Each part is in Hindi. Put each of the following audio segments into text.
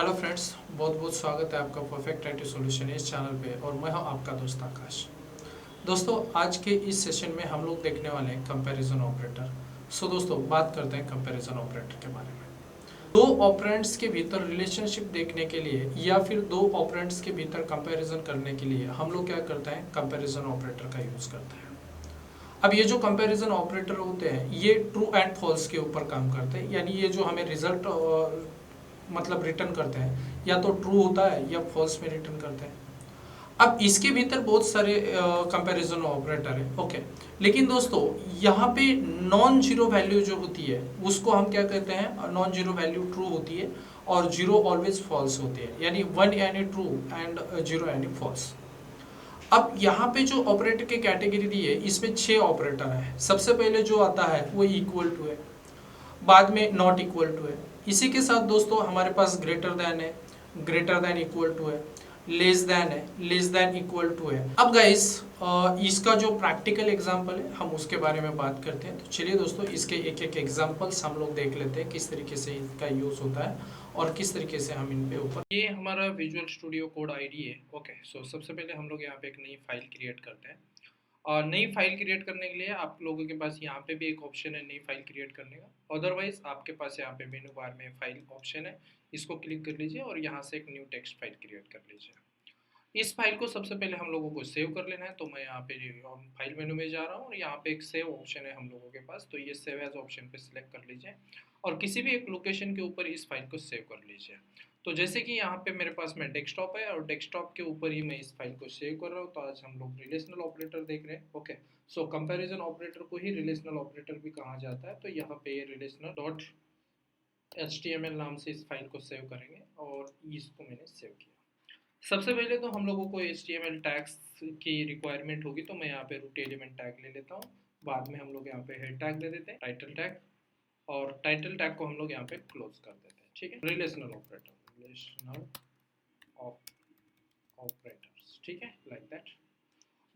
हेलो फ्रेंड्स, बहुत बहुत स्वागत है आपका परफेक्ट आईटी सॉल्यूशन इस चैनल पे और मैं हूं आपका दोस्त आकाश। दोस्तों, आज के इस सेशन में हम लोग देखने वाले हैं कंपैरिजन ऑपरेटर। सो दोस्तों, बात करते हैं कंपैरिजन ऑपरेटर के बारे में। दो ऑपरेंड्स के भीतर रिलेशनशिप देखने के लिए या फिर दो ऑपरेंड्स के भीतर कंपैरिजन करने के लिए हम लोग क्या करते हैं, कंपैरिजन ऑपरेटर का यूज़ करते हैं। अब ये जो कंपैरिजन ऑपरेटर होते हैं ये ट्रू एंड फॉल्स के ऊपर काम करते हैं, यानी ये जो हमें रिजल्ट मतलब रिटर्न करते हैं या तो ट्रू होता है या फॉल्स में रिटर्न करते हैं। अब इसके भीतर बहुत सारे कंपैरिजन ऑपरेटर है, ओके। लेकिन दोस्तों, यहाँ पे नॉन जीरो वैल्यू जो होती है उसको हम क्या कहते हैं, नॉन जीरो वैल्यू ट्रू होती है और जीरो ऑलवेज फॉल्स होती है, यानी वन यानी ट्रू एंड जीरो यानी फॉल्स। अब यहाँ पे जो ऑपरेटर की कैटेगरी दी है इसमें 6 ऑपरेटर है। सबसे पहले जो आता है वो इक्वल टू है, बाद में नॉट इक्वल टू है, इसी के साथ दोस्तों हमारे पास ग्रेटर देन है, ग्रेटर देन इक्वल टू है, लेस देन है, लेस देन इक्वल टू है। अब गाइस, इसका जो प्रैक्टिकल एग्जांपल है हम उसके बारे में बात करते हैं। तो चलिए दोस्तों, इसके एक एक एग्जांपल्स हम लोग देख लेते हैं, किस तरीके से इनका यूज होता है और किस तरीके से हम इन पे ऊपर। ये हमारा विजुअल स्टूडियो कोड आईडी है, ओके। सो सबसे पहले हम लोग यहाँ पे एक नई फाइल क्रिएट करते हैं। और नई फाइल क्रिएट करने के लिए आप लोगों के पास यहाँ पे भी एक ऑप्शन है नई फाइल क्रिएट करने का। अदरवाइज आपके पास यहाँ पे मेनू बार में फाइल ऑप्शन है, इसको क्लिक कर लीजिए और यहाँ से एक न्यू टेक्स्ट फाइल क्रिएट कर लीजिए। इस फाइल को सबसे पहले हम लोगों को सेव कर लेना है, तो मैं यहाँ पे फाइल मेनू में जा रहा हूँ और यहाँ पे एक सेव ऑप्शन है हम लोगों के पास, तो ये सेव एज ऑप्शन पे सिलेक्ट कर लीजिए और किसी भी एक लोकेशन के ऊपर इस फाइल को सेव कर लीजिए। तो जैसे कि यहाँ पे मेरे पास में डेस्कटॉप है और डेस्कटॉप के ऊपर ही मैं इस फाइल को सेव कर रहा हूँ। तो आज हम लोग रिलेशनल ऑपरेटर देख रहे हैं, ओके। सो कंपैरिजन ऑपरेटर को ही रिलेशनल ऑपरेटर भी कहा जाता है। तो यहाँ पे ये रिलेशनल डॉट HTML नाम से इस फाइल को सेव करेंगे और इसको मैंने सेव किया। सबसे पहले तो हम लोगों को HTML टैग्स की रिक्वायरमेंट होगी, तो मैं यहाँ पे रूट एलिमेंट टैग ले लेता हूँ। बाद में हम लोग यहाँ पे हेड टैग दे देते हैं, टाइटल टैग, और टाइटल टैग को हम लोग यहाँ पे क्लोज कर देते हैं, ठीक है। रिलेशनल ऑपरेटर, रिलेशनल ऑपरेटर्स, ठीक है, लाइक दैट।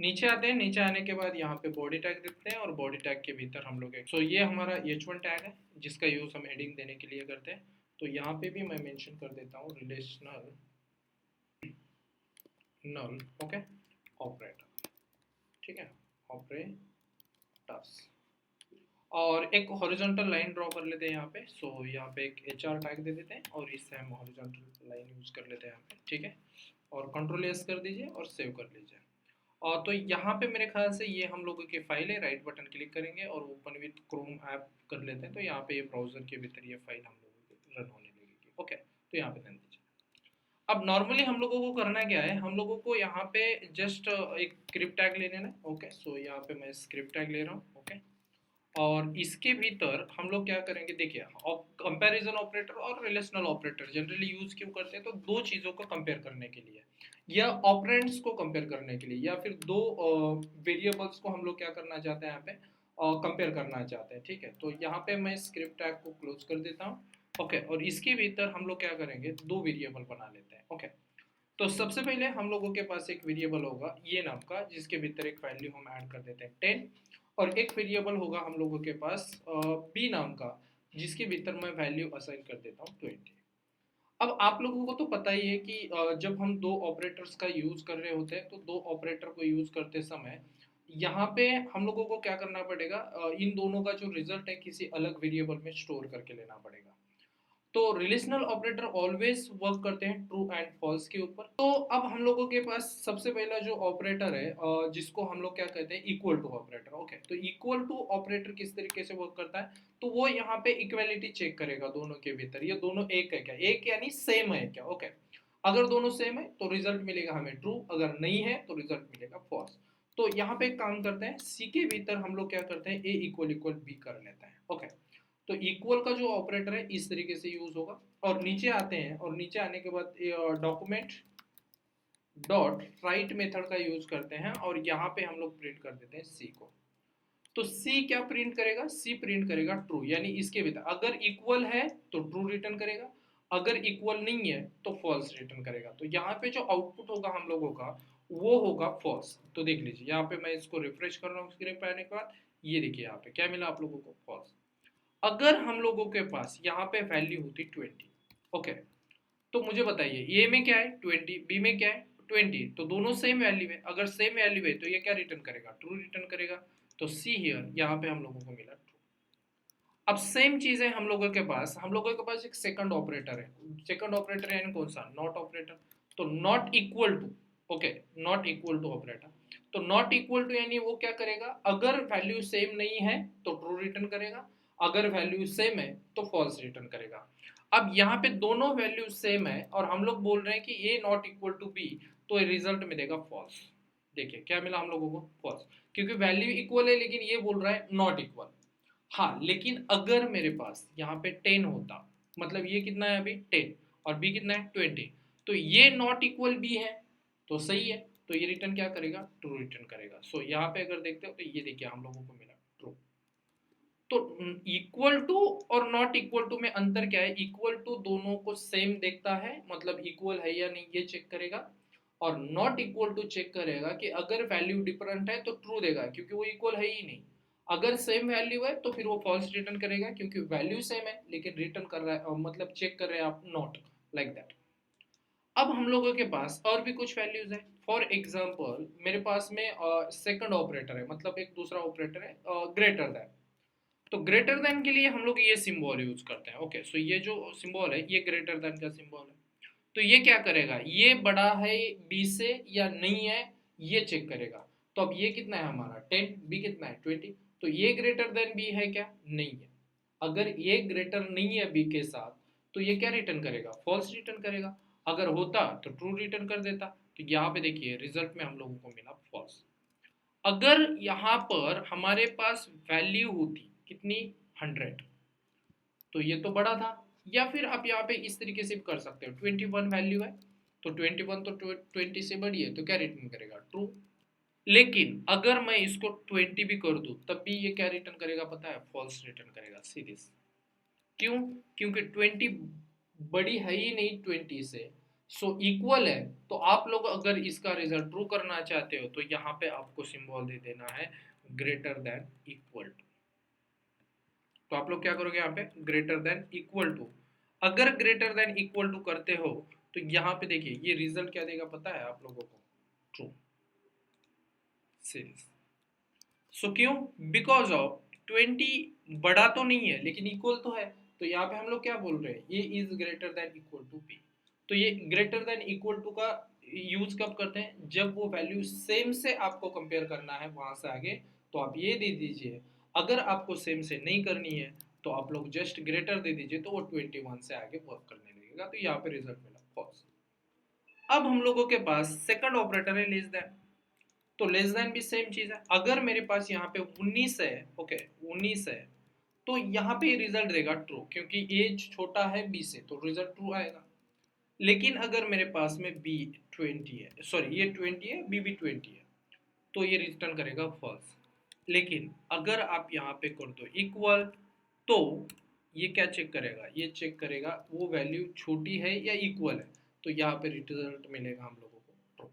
नीचे आते हैं, नीचे आने के बाद यहाँ पे बॉडी टैग देते हैं और बॉडी टैग के भीतर हम लोग सो ये हमारा H1 टैग है जिसका यूज हम हेडिंग देने के लिए करते हैं। तो यहाँ पे भी मैं मेंशन कर देता हूँ रिलेशनल नल, ओके, ऑपरेटर, ठीक है, ऑपरेटर्स। और एक हॉरिजॉन्टल लाइन ड्रॉ कर लेते हैं यहाँ पे। सो यहाँ पे एक HR टैग दे देते हैं और इससे हम हॉरिजॉन्टल लाइन यूज कर लेते हैं यहाँ पे, ठीक है। और कंट्रोल एस कर दीजिए और सेव कर लीजिए। और तो यहाँ पे मेरे ख्याल से ये हम लोगों की फाइल है, राइट बटन क्लिक करेंगे और ओपन विद क्रोम ऐप कर लेते हैं। तो यहाँ पे ये ब्राउजर के भीतर ये फाइल हम लोगों की रन होने लगेगी, ओके। तो यहाँ पे ध्यान दीजिए। अब नॉर्मली हम लोगों को करना क्या है, हम लोगों को यहाँ पे जस्ट एक स्क्रिप्ट टैग ले लेना है, ओके। सो यहाँ पे मैं स्क्रिप्ट टैग ले रहा हूँ, ओके। और इसके भीतर हम लोग क्या करेंगे, देखिए, कंपैरिजन ऑपरेटर और रिलेशनल ऑपरेटर जनरली यूज क्यों करते हैं, तो दो चीजों को कंपेयर करने के लिए या ऑपरेंड्स को कंपेयर करने के लिए या फिर दो वेरिएबल्स को हम लोग क्या करना चाहते हैं यहाँ पे, कंपेयर करना चाहते हैं, ठीक है। तो यहाँ पे मैं स्क्रिप्ट टैग को क्लोज कर देता हूँ, ओके। और इसके भीतर हम लोग क्या करेंगे, दो वेरिएबल बना लेते हैं, ओके। तो सबसे पहले हम लोगों के पास एक वेरिएबल होगा ये नाम का, जिसके भीतर एक वैल्यू हम ऐड कर देते हैं 10, और एक वेरिएबल होगा हम लोगों के पास बी नाम का, जिसके भीतर मैं वैल्यू असाइन कर देता हूँ 20। अब आप लोगों को तो पता ही है कि जब हम दो ऑपरेटर्स का यूज कर रहे होते हैं तो दो ऑपरेटर को यूज करते समय यहाँ पे हम लोगों को क्या करना पड़ेगा, इन दोनों का जो रिजल्ट है किसी अलग वेरिएबल में स्टोर करके लेना पड़ेगा। तो रिलेशनल ऑपरेटर ऑलवेज वर्क करते हैं ट्रू एंड फॉल्स के ऊपर। तो अब हम लोगों के पास सबसे पहला जो ऑपरेटर है, जिसको हम लोग क्या कहते हैं, इक्वल टू ऑपरेटर, ओके। तो इक्वल टू ऑपरेटर किस तरीके से वर्क करता है, तो वो यहाँ पे इक्वालिटी चेक करेगा दोनों के भीतर, ये दोनों एक है क्या, एक यानी सेम है क्या, ओके। अगर दोनों सेम है तो रिजल्ट मिलेगा हमें ट्रू, अगर नहीं है तो रिजल्ट मिलेगा फॉल्स। तो यहाँ पे एक काम करते हैं, सी के भीतर हम लोग क्या करते हैं, ए इक्वल इक्वल बी कर लेते हैं, ओके। तो इक्वल का जो ऑपरेटर है इस तरीके से यूज होगा। और नीचे आते हैं और नीचे आने के बाद डॉक्यूमेंट डॉट राइट मेथड का यूज करते हैं और यहाँ पे हम लोग प्रिंट कर देते हैं सी को। तो सी क्या प्रिंट करेगा, सी प्रिंट करेगा ट्रू, यानी इसके भीतर अगर इक्वल है तो ट्रू रिटर्न करेगा, अगर इक्वल नहीं है तो फॉल्स रिटर्न करेगा। तो यहाँ पे जो आउटपुट होगा हम लोगों का वो होगा फॉल्स। तो देख लीजिए यहाँ पे मैं इसको रिफ्रेश कर रहा हूँ स्क्रीन पे आने के बाद, ये देखिए यहाँ पे क्या मिला आप लोगों को, फॉल्स। अगर हम लोगों के पास यहाँ पे वैल्यू होती 20, ओके, तो मुझे बताइए ए में क्या है 20, बी में क्या है 20, तो दोनों सेम वैल्यू है। अगर सेम वैल्यू है तो ये क्या रिटर्न करेगा, ट्रू रिटर्न करेगा। तो सी हियर यहाँ पे हम लोगों को मिला ट्रू। अब सेम चीज है हम लोगों के पास एक सेकंड ऑपरेटर है। सेकंड ऑपरेटर यानी कौन सा, नॉट ऑपरेटर। तो not equal to, okay, not equal to operator. तो नॉट इक्वल टू यानी वो क्या करेगा, अगर वैल्यू सेम नहीं है तो ट्रू रिटर्न करेगा, अगर वैल्यू सेम है तो फॉल्स रिटर्न करेगा। अब यहाँ पे दोनों वैल्यू सेम है और हम लोग बोल रहे हैं कि ए नॉट इक्वल टू बी, तो रिजल्ट मिलेगा फॉल्स। देखिए क्या मिला हम लोगों को, फॉल्स, क्योंकि वैल्यू इक्वल है लेकिन ये बोल रहा है नॉट इक्वल। हाँ, लेकिन अगर मेरे पास यहाँ पे 10 होता, मतलब ये कितना है अभी 10 और बी कितना है 20, तो ये नॉट इक्वल बी है, तो सही है, तो ये रिटर्न क्या करेगा, ट्रू रिटर्न करेगा। सो यहाँ पे अगर देखते हो तो ये देखिए हम लोगों को मिला ट्रू। तो इक्वल टू और नॉट इक्वल टू में अंतर क्या है, इक्वल टू दोनों को सेम देखता है, मतलब इक्वल है या नहीं ये चेक करेगा, और नॉट इक्वल टू चेक करेगा कि अगर वैल्यू डिफरेंट है तो ट्रू देगा क्योंकि वो इक्वल है ही नहीं। अगर सेम वैल्यू है तो फिर वो फॉल्स रिटर्न करेगा क्योंकि वैल्यू सेम है लेकिन रिटर्न कर रहा है, मतलब चेक कर रहे हैं आप नॉट, लाइक दैट। अब हम लोगों के पास और भी कुछ वैल्यूज है। फॉर एग्जाम्पल मेरे पास में सेकंड ऑपरेटर है, मतलब एक दूसरा ऑपरेटर है ग्रेटर देन। तो ग्रेटर देन के लिए हम लोग ये सिंबल यूज करते हैं। ओके, सो ये जो सिंबल है ये ग्रेटर देन का सिंबल है। तो ये क्या करेगा, ये बड़ा है बी से या नहीं है ये चेक करेगा। तो अब ये कितना है हमारा 10, बी कितना है 20, तो ये ग्रेटर देन बी है क्या, नहीं है। अगर ये ग्रेटर नहीं है बी के साथ तो ये क्या रिटर्न करेगा, फॉल्स रिटर्न करेगा। अगर होता तो ट्रू रिटर्न कर देता। तो यहाँ पे देखिए रिजल्ट में हम लोगों को मिला फॉल्स। अगर यहाँ पर हमारे पास वैल्यू होती कितनी 100, तो ये तो बड़ा था। या फिर आप यहाँ पे इस तरीके से भी कर सकते हो, 21 वैल्यू है तो 21 तो 20 से बड़ी है तो क्या रिटर्न करेगा, ट्रू। लेकिन अगर मैं इसको 20 भी कर दूं तब भी ये क्या रिटर्न करेगा पता है, फॉल्स रिटर्न करेगा सीरीज। क्यों, क्योंकि 20 बड़ी है ही नहीं 20 से, सो इक्वल है। तो आप लोग अगर इसका रिजल्ट ट्रू करना चाहते हो तो यहाँ पे आपको सिंबल दे देना है ग्रेटर देन इक्वल टू। तो आप लोग क्या करोगे यहाँ पे ग्रेटर देन इक्वल टू। अगर ग्रेटर देन इक्वल टू करते हो तो यहाँ पे देखिए ये रिजल्ट क्या देगा पता है आप लोगों को, ट्रू सीरीज। सो क्यों, बिकॉज ऑफ 20 बड़ा तो नहीं है लेकिन इक्वल तो है। तो यहाँ पे हम लोग क्या बोल रहे हैं, ये is greater than equal to B. तो ये ग्रेटर देन इक्वल टू का यूज कब करते हैं, जब वो वैल्यू सेम से आपको कंपेयर करना है वहां से आगे, तो आप ये दे दीजिए। अगर आपको सेम से नहीं करनी है तो आप लोग जस्ट ग्रेटर दे दीजिए, तो वो 21 से आगे वर्क करने लगेगा। तो यहाँ पे रिजल्ट मिला फॉल्स। अब हम लोगों के पास सेकंड ऑपरेटर है लेस देन। तो लेस देन भी सेम चीज है। अगर मेरे पास यहाँ पे 19 है, ओके 19 है, तो यहाँ पे रिजल्ट देगा ट्रू क्योंकि एज छोटा है बी से, तो रिजल्ट ट्रू आएगा। लेकिन अगर मेरे पास में बी 20 है, सॉरी ये 20 है बी भी 20 है, तो ये रिटर्न करेगा फॉल्स। लेकिन अगर आप यहाँ पे कर दो इक्वल, तो ये क्या चेक करेगा, ये चेक करेगा वो वैल्यू छोटी है या इक्वल है, तो यहाँ पे रिजल्ट मिलेगा हम लोगों को ट्रू।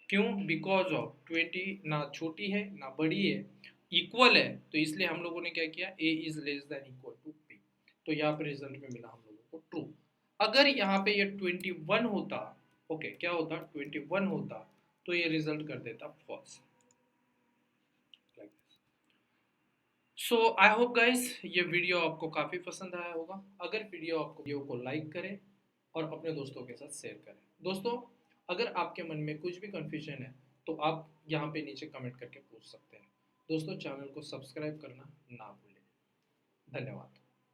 क्यों, बिकॉज ऑफ 20 ना छोटी है ना बड़ी है, इक्वल है, तो इसलिए हम लोगों ने क्या किया, A is less than equal to B. तो यहाँ पे रिजल्ट में मिला हम लोगों को ट्रू। अगर यहाँ पे ये 21 होता, ओके क्या होता 21 होता, तो ये रिजल्ट कर देता false. So I hope guys ये वीडियो आपको काफ़ी पसंद आया होगा। अगर वीडियो को लाइक करें और अपने दोस्तों के साथ शेयर करें। दोस्तों अगर आपके मन में कुछ भी कंफ्यूजन है तो आप यहाँ पे नीचे कमेंट करके पूछ सकते हैं। दोस्तों चैनल को सब्सक्राइब करना ना भूलें। धन्यवाद।